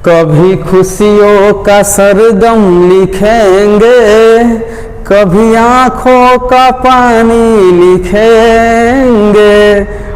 कभी खुशियों का सरगम लिखेंगे, कभी आंखों का पानी लिखेंगे।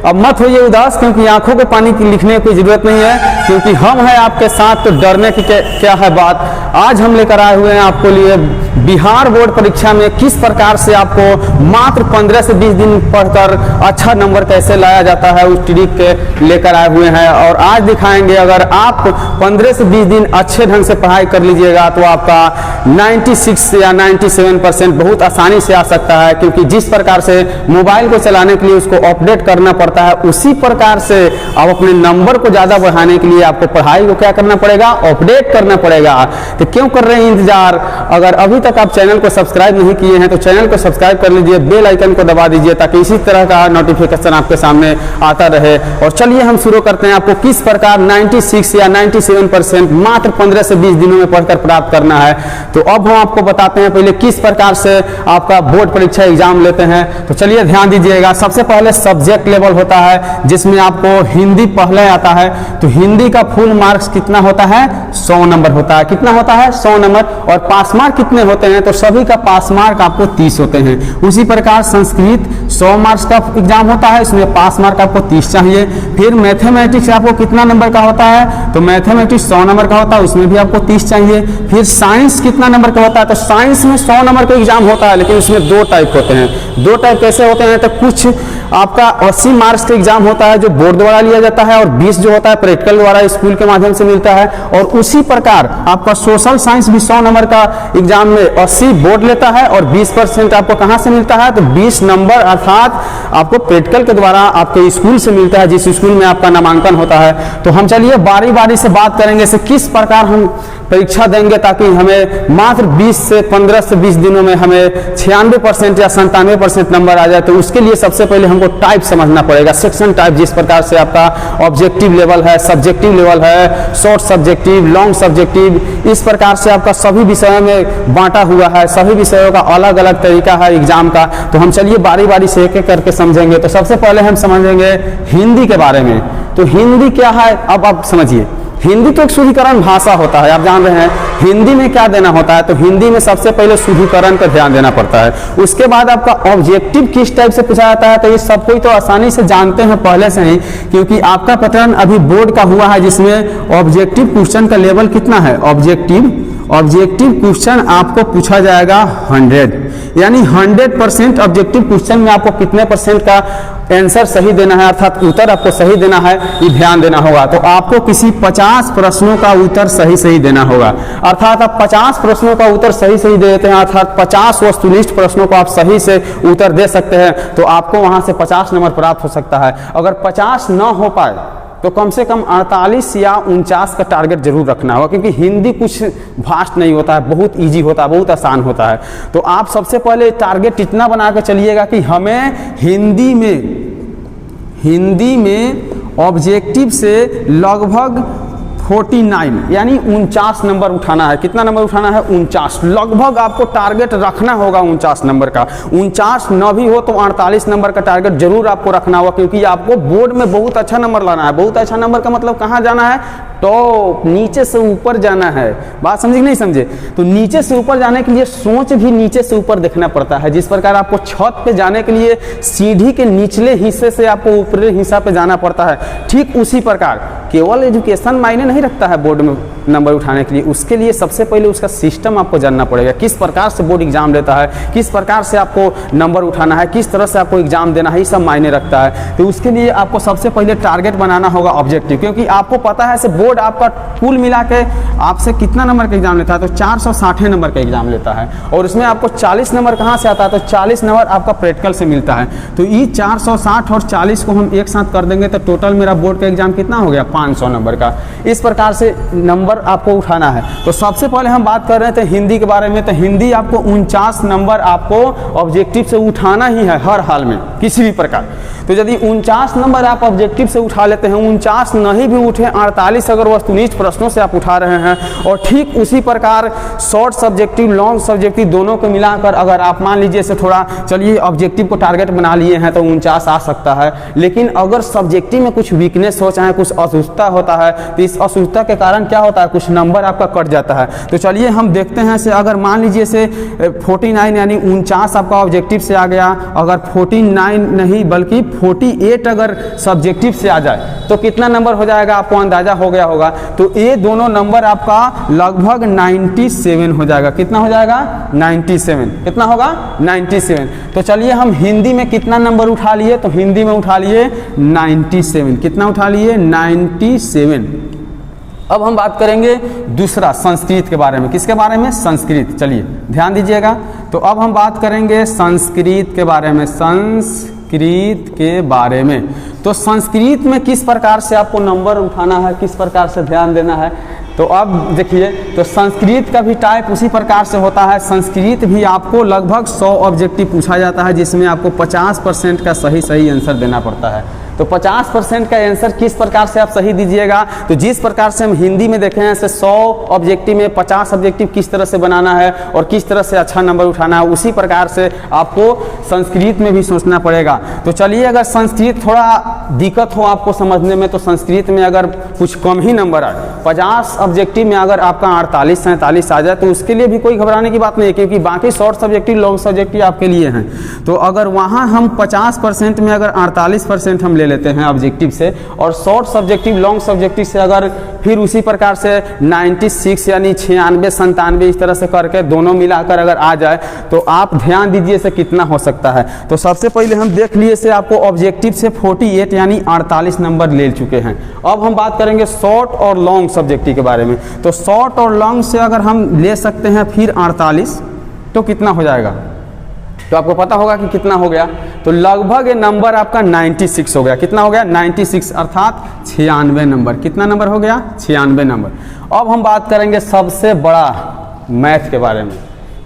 अब मत होइए उदास, क्योंकि आंखों के पानी की लिखने की कोई ज़रूरत नहीं है, क्योंकि हम हैं आपके साथ, तो डरने की क्या है बात। आज हम लेकर आए हुए हैं आपको लिए बिहार बोर्ड परीक्षा में किस प्रकार से आपको मात्र 15 से 20 दिन पढ़कर अच्छा नंबर कैसे लाया जाता है, उस ट्रिक के लेकर आए हुए हैं। और आज दिखाएंगे, अगर आप 15 से 20 दिन अच्छे ढंग से पढ़ाई कर लीजिएगा तो आपका 96 या 97% बहुत आसानी से आ सकता है। क्योंकि जिस प्रकार से मोबाइल को चलाने के लिए उसको अपडेट करना पड़ता है, उसी प्रकार से आप अपने नंबर को ज़्यादा बढ़ाने के लिए आपको पढ़ाई को क्या करना पड़ेगा, अपडेट करना पड़ेगा। तो क्यों कर रहे हैं इंतजार? अगर अभी तक आप चैनल को सब्सक्राइब नहीं किए हैं तो चैनल को सब्सक्राइब कर लीजिए, बेल आइकन को दबा दीजिए, ताकि इसी तरह का नोटिफिकेशन आपके सामने आता रहे। और चलिए हम शुरू करते हैं, आपको किस प्रकार 96 या 97% मात्र 15 से 20 दिनों में पढ़कर प्राप्त करना है। तो अब हम आपको बताते हैं पहले किस प्रकार से आपका बोर्ड परीक्षा एग्जाम लेते हैं। तो चलिए ध्यान दीजिएगा। सबसे पहले सब्जेक्ट लेवल होता है, जिसमें आपको हिंदी पहले आता है। तो हिंदी का फुल मार्क्स कितना होता है? 100 नंबर होता है। कितना होता है? 100 नंबर। और पास मार्क कितने होते हैं? तो सभी का पास मार्क आपको 30 होते हैं। उसी प्रकार संस्कृत 100 मार्क्स का एग्जाम होता है, इसमें पास मार्क आपको 30 चाहिए। फिर मैथमेटिक्स आपको कितना नंबर का होता है? तो मैथमेटिक्स 100 नंबर का होता है, उसमें भी आपको 30 चाहिए। फिर साइंस कितना नंबर का होता है? तो साइंस में 100 नंबर का एग्जाम होता है, लेकिन उसमें 2 टाइप होते हैं। 2 टाइप कैसे होते हैं? तो कुछ आपका 80 मार्क्स का एग्जाम होता है जो बोर्ड द्वारा लिया जाता है, और 20 जो होता है प्रैक्टिकल द्वारा स्कूल के माध्यम से मिलता है। और उसी प्रकार आपका सोशल साइंस भी 100 नंबर का एग्जाम में 80 बोर्ड लेता है और 20% आपको कहां से मिलता है? तो 20 नंबर अर्थात आपको प्रैक्टिकल के द्वारा आपके स्कूल से मिलता है, जिस स्कूल में आपका नामांकन होता है। तो हम चलिए बारी बारी से बात करेंगे से किस प्रकार हम परीक्षा देंगे, ताकि हमें मात्र 15 से 20 दिनों में हमें 96% या 97% नंबर आ जाए। तो उसके लिए सबसे पहले हमको टाइप समझना पड़ेगा, सेक्शन टाइप। जिस प्रकार से आपका ऑब्जेक्टिव लेवल है, सब्जेक्टिव लेवल है, शॉर्ट सब्जेक्टिव, लॉन्ग सब्जेक्टिव, इस प्रकार से आपका सभी विषयों में बांटा हुआ है। सभी विषयों का अलग अलग तरीका है एग्जाम का। तो हम चलिए बारी बारी से एक एक करके समझेंगे। तो सबसे पहले हम समझेंगे हिंदी के बारे में। तो हिंदी क्या है, अब आप समझिए। हिंदी तो एक शुद्धिकरण भाषा होता है, आप जान रहे हैं। हिंदी में क्या देना होता है? तो हिंदी में सबसे पहले शुद्धिकरण पर ध्यान देना पड़ता है। उसके बाद आपका ऑब्जेक्टिव किस टाइप से पूछा जाता है? तो ये सब कोई तो आसानी से जानते हैं पहले से ही, क्योंकि आपका पैटर्न अभी बोर्ड का हुआ है, जिसमें ऑब्जेक्टिव क्वेश्चन का लेवल कितना है? ऑब्जेक्टिव क्वेश्चन आपको पूछा जाएगा 100, यानी 100% ऑब्जेक्टिव क्वेश्चन में आपको कितने % का आंसर सही देना है, अर्थात उत्तर आपको सही देना है, ये ध्यान देना होगा। तो आपको किसी 50 प्रश्नों का उत्तर सही देना होगा। अर्थात आप 50 प्रश्नों का उत्तर सही दे देते हैं, अर्थात 50 वस्तुनिष्ठ प्रश्नों को आप सही से उत्तर दे सकते हैं, तो आपको वहां से 50 नंबर प्राप्त हो सकता है। अगर 50 न हो पाए तो कम से कम 48 या 49 का टारगेट जरूर रखना होगा, क्योंकि हिंदी कुछ भास्ट नहीं होता है, बहुत इजी होता है, बहुत आसान होता है। तो आप सबसे पहले टारगेट इतना बना के चलिएगा कि हमें हिंदी में ऑब्जेक्टिव से लगभग 49 यानी 49 नंबर उठाना है। कितना नंबर उठाना है? 49। लगभग आपको टारगेट रखना होगा 49 नंबर का। 49 न भी हो तो 48 नंबर का टारगेट जरूर आपको रखना होगा, क्योंकि आपको बोर्ड में बहुत अच्छा नंबर लाना है। बहुत अच्छा नंबर का मतलब कहाँ जाना है? टॉप, नीचे से ऊपर जाना है। बात समझे कि नहीं समझे? तो नीचे से ऊपर जाने के लिए सोच भी नीचे से ऊपर देखना पड़ता है। जिस प्रकार आपको छत पे जाने के लिए सीढ़ी के निचले हिस्से से आपको ऊपरी हिस्सा पे जाना पड़ता है, ठीक उसी प्रकार केवल एजुकेशन मायने नहीं रखता है बोर्ड में नंबर उठाने के लिए। उसके लिए सबसे पहले उसका सिस्टम आपको जानना पड़ेगा, किस प्रकार से बोर्ड एग्जाम लेता है, किस प्रकार से आपको नंबर उठाना है, किस तरह से आपको एग्जाम देना है, ये सब मायने रखता है। तो उसके लिए आपको सबसे पहले टारगेट बनाना होगा ऑब्जेक्टिव, क्योंकि आपको पता है से बोर्ड आपका कुल मिला के आपसे कितना नंबर का एग्जाम लेता है? तो 460 नंबर का एग्जाम लेता है, और उसमें आपको 40 नंबर कहाँ से आता है? तो 40 नंबर आपका प्रैक्टिकल से मिलता है। तो ये 460 और 40 को हम एक साथ कर देंगे तो टोटल मेरा बोर्ड का एग्जाम कितना हो गया? 500 नंबर का। इस प्रकार से नंबर आपको उठाना है। तो सबसे पहले हम बात कर रहे थे हिंदी के बारे में। तो हिंदी आपको 49 नंबर आपको ऑब्जेक्टिव से उठाना ही है हर हाल में, किसी भी प्रकार। तो यदि 49 नंबर आप ऑब्जेक्टिव से उठा लेते हैं, 49 नहीं भी उठे, 48 अगर वस्तुनिष्ठ प्रश्नों से आप उठा रहे हैं, और ठीक उसी प्रकार शॉर्ट सब्जेक्टिव, लॉन्ग सब्जेक्टिव दोनों को मिलाकर अगर आप मान लीजिए से थोड़ा चलिए ऑब्जेक्टिव को टारगेट बना लिए हैं तो 49 आ सकता है। लेकिन अगर सब्जेक्टिव में कुछ वीकनेस हो, चाहे कुछ असुस्थता होता है, तो इस असुस्थता के कारण क्या होता जाता है, कुछ नंबर आपका कट जाता है। तो चलिए हम देखते हैं से अगर मान लीजिए से 49 यानी 49 आपका ऑब्जेक्टिव से आ गया, अगर 49 नहीं बल्कि 48 अगर सब्जेक्टिव से आ जाए तो कितना नंबर हो जाएगा, आपको अंदाजा हो गया होगा। तो ये दोनों नंबर आपका लगभग 97 हो जाएगा। कितना हो जाएगा, 97। कितना होगा, 97। तो चलिए हम हिंदी में कितना नंबर उठा लिए, तो हिंदी में उठा लिए 97। कितना उठा लिए, 97। अब हम बात करेंगे दूसरा संस्कृत के बारे में। किसके बारे में, संस्कृत। चलिए ध्यान दीजिएगा। तो अब हम बात करेंगे संस्कृत के बारे में, संस्कृत के बारे में। तो संस्कृत में किस प्रकार से आपको नंबर उठाना है, किस प्रकार से ध्यान देना है, तो अब देखिए, तो संस्कृत का भी टाइप उसी प्रकार से होता है। संस्कृत भी आपको लगभग 100 ऑब्जेक्टिव पूछा जाता है, जिसमें आपको 50% का सही आंसर देना पड़ता है। तो 50% का आंसर किस प्रकार से आप सही दीजिएगा, तो जिस प्रकार से हम हिंदी में देखे हैं, 100 ऑब्जेक्टिव में 50 ऑब्जेक्टिव किस तरह से बनाना है और किस तरह से अच्छा नंबर उठाना है, उसी प्रकार से आपको संस्कृत में भी सोचना पड़ेगा। तो चलिए, अगर संस्कृत थोड़ा दिक्कत हो आपको समझने में, तो संस्कृत में अगर कुछ कम ही नंबर आए, 50 ऑब्जेक्टिव में अगर आपका 48-47 आ जाए, तो उसके लिए भी कोई घबराने की बात नहीं है, क्योंकि बाकी शॉर्ट सब्जेक्टिव लॉन्ग सब्जेक्टिव आपके लिए हैं। तो अगर वहाँ हम 50% में अगर 48% हम ले लेते हैं ऑब्जेक्टिव से, और शॉर्ट सब्जेक्टिव लॉन्ग सब्जेक्टिव से अगर फिर उसी प्रकार से 96 यानी 96-97 इस तरह से करके दोनों मिलाकर अगर आ जाए, तो आप ध्यान दीजिए से कितना हो सकता है। तो सबसे पहले हम देख लिए से आपको ऑब्जेक्टिव से 48 यानी 48 नंबर ले चुके हैं। अब हम बात करेंगे शॉर्ट और लॉन्ग सब्जेक्टिव के बारे में। तो शॉर्ट और लॉन्ग से अगर हम ले सकते हैं फिर 48, तो कितना हो जाएगा, तो आपको पता होगा कि कितना हो गया। तो लगभग ये नंबर आपका 96 हो गया। कितना हो गया, 96 अर्थात 96 नंबर। कितना नंबर हो गया, 96 नंबर। अब हम बात करेंगे सबसे बड़ा मैथ के बारे में,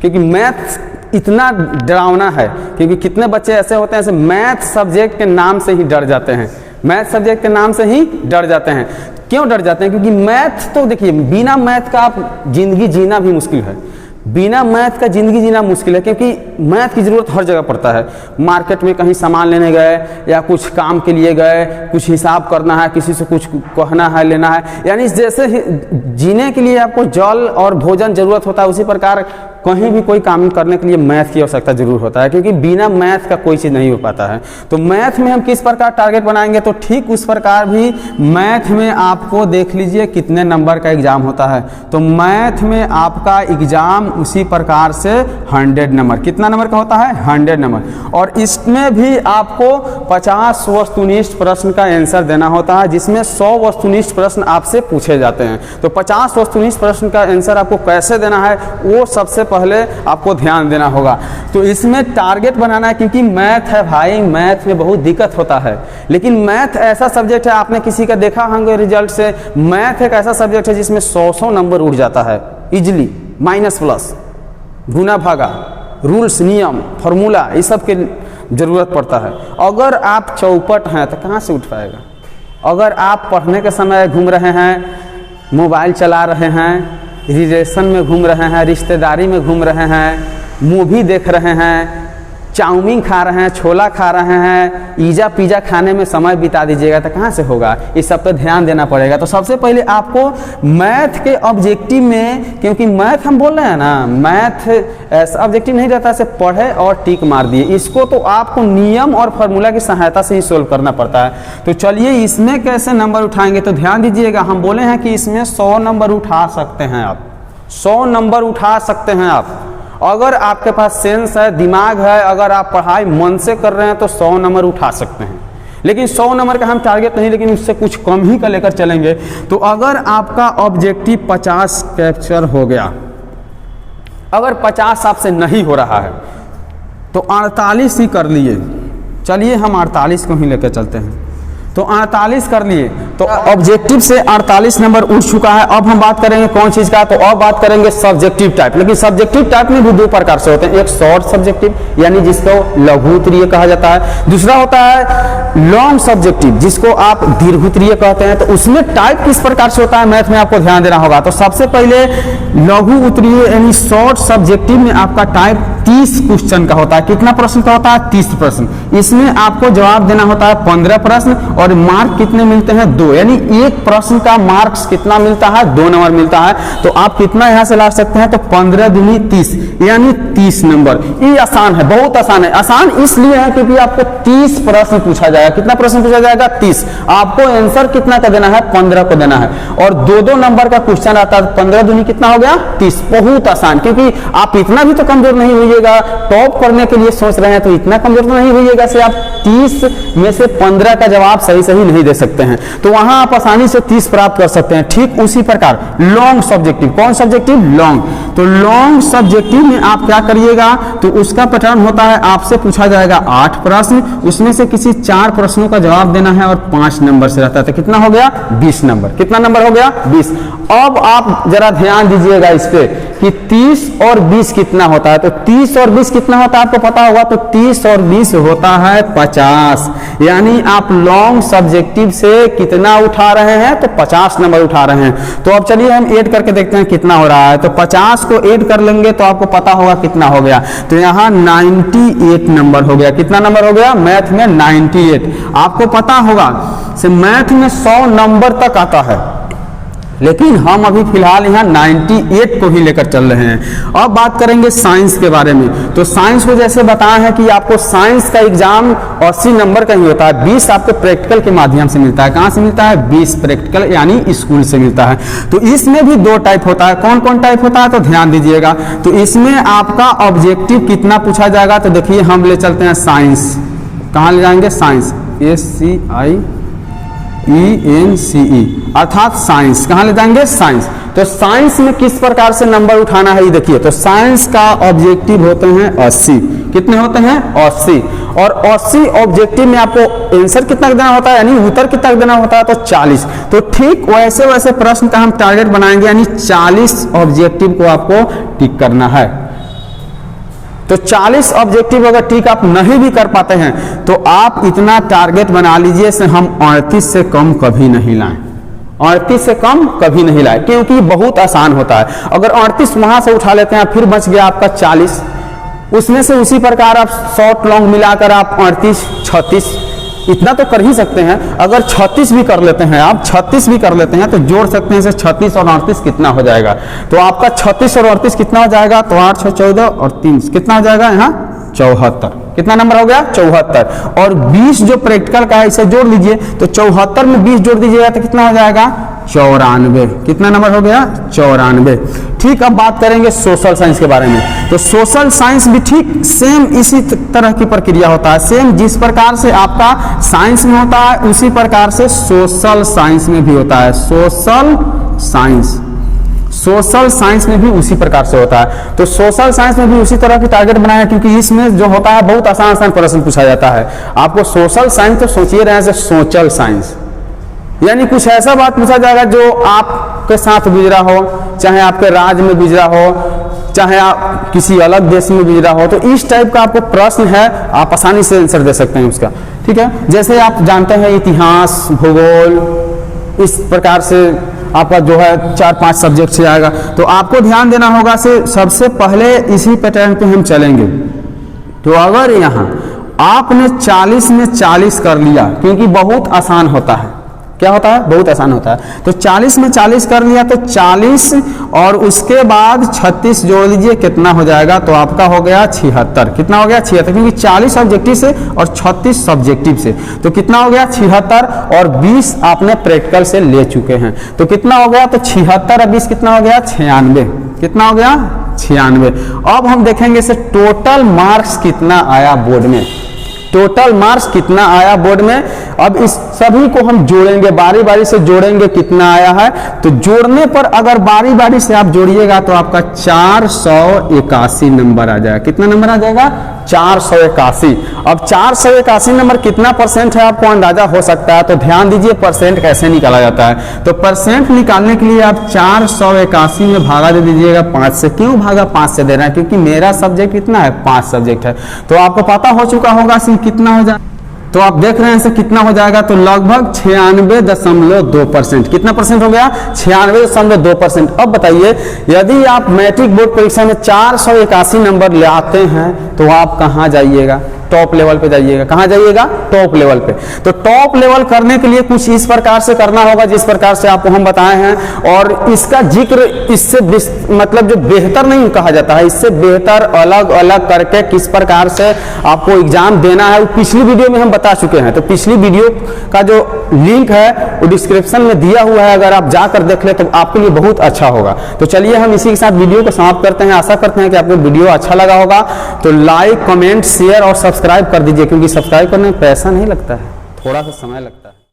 क्योंकि मैथ इतना डरावना है, क्योंकि कितने बच्चे ऐसे होते हैं मैथ सब्जेक्ट के नाम से ही डर जाते हैं। मैथ सब्जेक्ट के नाम से ही डर जाते हैं। क्यों डर जाते हैं, क्योंकि मैथ तो देखिए, बिना मैथ का आप जिंदगी जीना भी मुश्किल है। बिना मैथ का ज़िंदगी जीना मुश्किल है, क्योंकि मैथ की ज़रूरत हर जगह पड़ता है। मार्केट में कहीं सामान लेने गए या कुछ काम के लिए गए, कुछ हिसाब करना है, किसी से कुछ कहना है, लेना है, यानी जैसे जीने के लिए आपको जल और भोजन ज़रूरत होता है, उसी प्रकार कहीं भी कोई काम करने के लिए मैथ की आवश्यकता जरूर होता है, क्योंकि बिना मैथ का कोई चीज़ नहीं हो पाता है। तो मैथ में हम किस प्रकार टारगेट बनाएंगे, तो ठीक उस प्रकार भी मैथ में आपको देख लीजिए कितने नंबर का एग्जाम होता है। तो मैथ में आपका एग्जाम उसी प्रकार से 100 नंबर, कितना नंबर का होता है, 100 नंबर। और इसमें भी आपको 50 वस्तुनिष्ठ प्रश्न का आंसर देना होता है, जिसमें 100 वस्तुनिष्ठ प्रश्न आपसे पूछे जाते हैं। तो 50 वस्तुनिष्ठ प्रश्न का आंसर आपको कैसे देना है, वो सबसे पहले आपको ध्यान देना होगा। तो इसमें टारगेट बनाना है, क्योंकि मैथ है भाई, मैथ में बहुत दिक्कत होता है। लेकिन मैथ ऐसा सब्जेक्ट है, आपने किसी का देखा होंगे रिजल्ट से, मैथ एक ऐसा सब्जेक्ट है जिसमें 100 नंबर उड़ जाता है इजिली। माइनस प्लस, गुना भागा, रूल्स, नियम, फॉर्मूला, इस सब के जरूरत पड़ता है। अगर आप चौपट हैं तो कहाँ से उठ पाएगा। अगर आप पढ़ने के समय घूम रहे हैं, मोबाइल चला रहे हैं, रिलेशन में घूम रहे हैं, रिश्तेदारी में घूम रहे हैं, मूवी देख रहे हैं, चाउमीन खा रहे हैं, छोला खा रहे हैं, ईजा पिज़्ज़ा खाने में समय बिता दीजिएगा तो कहाँ से होगा। इस सब पे ध्यान देना पड़ेगा। तो सबसे पहले आपको मैथ के ऑब्जेक्टिव में, क्योंकि मैथ हम बोल रहे हैं ना, मैथ ऐसा ऑब्जेक्टिव नहीं रहता है पढ़े और टिक मार दिए, इसको तो आपको नियम और फार्मूला की सहायता से ही सोल्व करना पड़ता है। तो चलिए इसमें कैसे नंबर उठाएंगे, तो ध्यान दीजिएगा, हम बोले हैं कि इसमें 100 नंबर उठा सकते हैं आप, 100 नंबर उठा सकते हैं आप। अगर आपके पास सेंस है, दिमाग है, अगर आप पढ़ाई मन से कर रहे हैं तो 100 नंबर उठा सकते हैं। लेकिन 100 नंबर का हम टारगेट नहीं, लेकिन उससे कुछ कम ही का लेकर चलेंगे। तो अगर आपका ऑब्जेक्टिव 50 कैप्चर हो गया, अगर 50 आपसे नहीं हो रहा है तो 48 ही कर लिए। चलिए हम 48 को ही लेकर चलते हैं। तो 48 कर लिए, तो ऑब्जेक्टिव से 48 नंबर उठ चुका है। अब हम बात करेंगे कौन चीज का, तो अब बात करेंगे सब्जेक्टिव टाइप। लेकिन सब्जेक्टिव टाइप में भी दो प्रकार से होते हैं, एक शॉर्ट सब्जेक्टिव यानी जिसको लघु उत्तरीय कहा जाता है, दूसरा होता है लॉन्ग सब्जेक्टिव जिसको आप दीर्घ उत्तरीय कहते हैं। तो उसमें टाइप किस प्रकार से होता है मैथ में आपको ध्यान देना होगा। तो सबसे पहले लघु उत्तरीय यानी शॉर्ट सब्जेक्टिव में आपका टाइप 30 क्वेश्चन का होता है। कितना प्रश्न का होता है? 30 प्रश्न। इसमें आपको जवाब देना होता है 15 प्रश्न और मार्क कितने मिलते हैं? 2। यानी एक प्रश्न का मार्क्स कितना मिलता है? 2 नंबर मिलता है। तो आप कितना यहां से ला सकते हैं? तो 15 दूनी 30 यानी 30 नंबर। ये आसान है, बहुत आसान है। आसान इसलिए है क्योंकि आपको 30 प्रश्न पूछा जाएगा। कितना प्रश्न पूछा जाएगा? 30। आपको आंसर कितना का देना है? 15 को देना है और 2-2 नंबर का क्वेश्चन आता है। 15 दूनी कितना हो गया? 30। बहुत आसान, क्योंकि आप इतना भी तो कमजोर नहीं होइएगा। टॉप करने के लिए सोच रहे हैं तो इतना कमजोर तो नहीं होइएगा से आप 30 में से 15 का जवाब सही नहीं दे सकते हैं। तो वहां आप आसानी से 30 प्राप्त कर सकते हैं। ठीक उसी प्रकार लॉन्ग सब्जेक्टिव। कौन सब्जेक्टिव? लॉन्ग। तो लॉन्ग सब्जेक्टिव में आप क्या करिएगा? तो उसका पैटर्न होता है, आपसे पूछा जाएगा 8 प्रश्न, उसमें से किसी 4 प्रश्नों का जवाब देना है और 5 नंबर से रहता है। तो कितना हो गया? 20 नंबर। कितना नंबर हो गया? 20। अब आप जरा ध्यान दीजिएगा इस पे कि 30 और 20 कितना होता है। तो 30 और 20 कितना होता है आपको पता होगा। तो 30 और 20 होता है 50। यानी आप लॉन्ग सब्जेक्टिव से कितना उठा रहे हैं? तो 50 नंबर उठा रहे हैं। तो अब चलिए हम ऐड करके देखते हैं कितना हो रहा है। तो 50 को ऐड कर लेंगे तो आपको पता होगा कितना हो गया। तो यहाँ 98 नंबर हो गया। कितना नंबर हो गया? मैथ में 98। आपको पता होगा से मैथ में 100 नंबर तक आता है, लेकिन हम अभी फिलहाल यहाँ 98 को ही लेकर चल रहे हैं। अब बात करेंगे साइंस के बारे में। तो साइंस को जैसे बताया है कि आपको साइंस का एग्जाम 80 नंबर का ही होता है। 20 आपको प्रैक्टिकल के माध्यम से मिलता है। कहाँ से मिलता है? 20 प्रैक्टिकल यानी स्कूल से मिलता है। तो इसमें भी 2 टाइप होता है। कौन कौन टाइप होता है? तो ध्यान दीजिएगा। तो इसमें आपका ऑब्जेक्टिव कितना पूछा जाएगा? तो देखिए हम ले चलते हैं साइंस। कहाँ ले जाएंगे? साइंस, SCIENCE अर्थात साइंस। कहां ले जाएंगे? साइंस। तो साइंस में किस प्रकार से नंबर उठाना है ये देखिए। तो साइंस का ऑब्जेक्टिव होते हैं 80। कितने होते हैं? 80। और 80 ऑब्जेक्टिव में आपको आंसर कितना देना होता है, यानी उत्तर कितना देना होता है? तो 40। तो ठीक वैसे प्रश्न का हम टारगेट बनाएंगे, यानी 40 ऑब्जेक्टिव को आपको टिक करना है। तो 40 ऑब्जेक्टिव अगर ठीक आप नहीं भी कर पाते हैं तो आप इतना टारगेट बना लीजिए से हम 38 से कम कभी नहीं लाएं। 38 से कम कभी नहीं लाएं, क्योंकि बहुत आसान होता है। अगर 38 वहां से उठा लेते हैं, फिर बच गया आपका 40, उसमें से उसी प्रकार आप शॉर्ट लॉन्ग मिलाकर आप 38, 36 इतना तो कर ही सकते हैं। अगर 36 भी कर लेते हैं, आप 36 भी कर लेते हैं तो जोड़ सकते हैं से 36 और 38 कितना हो जाएगा। तो आपका 36 और 38 कितना हो जाएगा? तो 8, 6, 14 और 3 कितना हो जाएगा? यहाँ 74। कितना नंबर हो गया? 74। और 20 जो प्रैक्टिकल का है इसे जोड़ लीजिए। तो 74 में 20 जोड़ दीजिएगा तो कितना हो जाएगा? 94। कितना नंबर हो गया? 94। ठीक, अब बात करेंगे सोशल साइंस के बारे में। तो सोशल साइंस भी ठीक सेम इसी तरह की प्रक्रिया होता है। सेम जिस प्रकार से आपका साइंस में होता है उसी प्रकार से सोशल साइंस में भी होता है। सोशल साइंस में भी उसी प्रकार से होता है। तो सोशल साइंस में भी उसी तरह की टारगेट बनाया, क्योंकि इसमें जो होता है बहुत आसान प्रश्न पूछा जाता है। आपको सोशल साइंस तो सोचिए रहे हैं सोशल साइंस, यानी कुछ ऐसा बात पूछा जाएगा जो आपके साथ गुजरा हो, चाहे आपके राज्य में गुजरा हो, चाहे आप किसी अलग देश में गुजरा हो। तो इस टाइप का आपको प्रश्न है, आप आसानी से आंसर दे सकते हैं उसका। ठीक है, जैसे आप जानते हैं इतिहास, भूगोल, इस प्रकार से आपका जो है 4-5 सब्जेक्ट से आएगा। तो आपको ध्यान देना होगा से सबसे पहले इसी पैटर्न पे हम चलेंगे। तो अगर यहाँ आपने 40 में 40 कर लिया, क्योंकि बहुत आसान होता है, क्या होता है? बहुत आसान होता है। तो 40 में 40 कर लिया तो 40 और उसके बाद 36 जोड़ लीजिए, कितना हो जाएगा? तो आपका हो गया 76। कितना हो गया? 76, क्योंकि 40 ऑब्जेक्टिव से और 36 सब्जेक्टिव से। तो कितना हो गया? 76 और 20 आपने प्रैक्टिकल से ले चुके हैं। तो कितना हो गया? तो 76 और 20 कितना हो गया? 96। कितना हो गया? 96। अब हम देखेंगे से टोटल मार्क्स कितना आया बोर्ड में। टोटल मार्क्स कितना आया बोर्ड में। अब इस सभी को हम जोड़ेंगे, बारी बारी से जोड़ेंगे कितना आया है। तो जोड़ने पर अगर बारी बारी से आप जोड़िएगा तो आपका 481 नंबर आ जाएगा। कितना नंबर आ जाएगा? 481। अब 481 नंबर कितना परसेंट है आपको अंदाजा हो सकता है। तो ध्यान दीजिए परसेंट कैसे निकाला जाता है। तो परसेंट निकालने के लिए आप 481 में भागा दे दीजिएगा 5 से। क्यों भागा 5 से दे रहा है? क्योंकि मेरा सब्जेक्ट कितना है? 5 सब्जेक्ट है। तो आपको पता हो चुका होगा कितना हो जाए। तो आप देख रहे हैं से कितना हो जाएगा, तो लगभग 96.2%। कितना परसेंट हो गया? 96.2%। अब बताइए, यदि आप मैट्रिक बोर्ड परीक्षा में 481 नंबर ले आते हैं तो आप कहाँ जाइएगा? टॉप लेवल पे जाइएगा। कहाँ जाइएगा? टॉप लेवल पे। तो टॉप लेवल करने के लिए कुछ इस प्रकार से करना होगा जिस प्रकार से आपको हम बताए हैं, और इसका जिक्र इससे मतलब जो बेहतर नहीं कहा जाता है, इससे बेहतर अलग अलग करके किस प्रकार से आपको एग्जाम देना है वो पिछली वीडियो में हम बता चुके हैं। तो पिछली वीडियो का जो लिंक है वो डिस्क्रिप्शन में दिया हुआ है, अगर आप जाकर देख ले तो आपके लिए बहुत अच्छा होगा। तो चलिए हम इसी के साथ वीडियो को समाप्त करते हैं। आशा करते हैं कि आपको वीडियो अच्छा लगा होगा। तो लाइक, कमेंट, शेयर और सब्सक्राइब कर दीजिए, क्योंकि सब्सक्राइब करने में पैसा नहीं लगता है, थोड़ा सा समय लगता है।